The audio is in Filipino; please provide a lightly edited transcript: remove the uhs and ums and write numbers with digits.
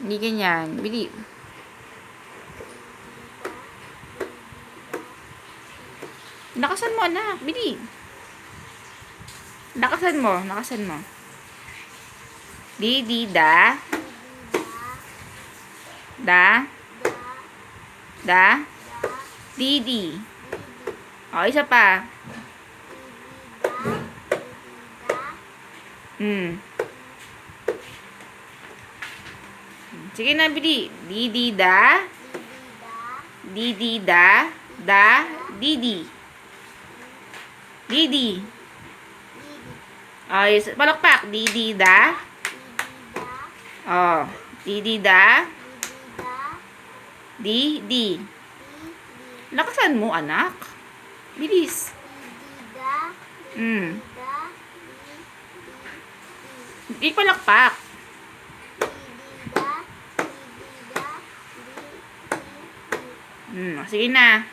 Hindi ganyan. Bili. Lakasan mo, anak. Bili. Lakasan mo. Lakasan mo. Di, di, da. Da. Da. Di, di. O, isa pa. Sige na, bili. Di, di, da. Di, di, da. Da. Di, di. Di, di. O, palakpak. Di, di, da. O, di, di, da. Di, di. Lakasan mo, anak. Bilis. Di palakpak. Sige na.